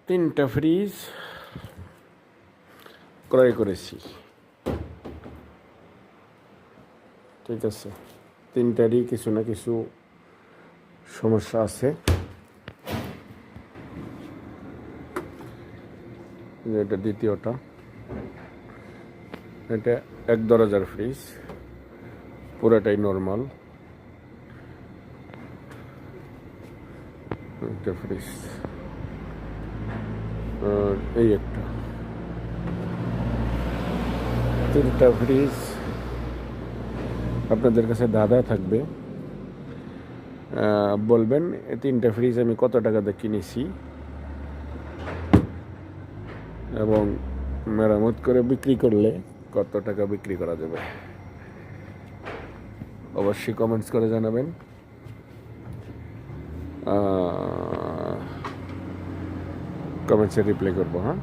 তিনটা ফ্রিজ ক্রয় করেছি, ঠিক আছে। তিনটারই কিছু না কিছু সমস্যা আছে। এটা দ্বিতীয়টা, এটা এক দরজার ফ্রিজ, পুরাটাই নর্মাল একটা ফ্রিজ। আর এই একটা, তিনটা ফ্রিজ আপনাদের কাছে দাদা থাকবে, বলবেন এই তিনটা ফ্রিজ আমি কত টাকাতে কিনেছি এবং মেরামত করে বিক্রি করলে কত টাকা বিক্রি করা যাবে। অবশ্যই কমেন্টস করে জানাবেন। কমেন্টসে রিপ্লাই করবো, হ্যাঁ।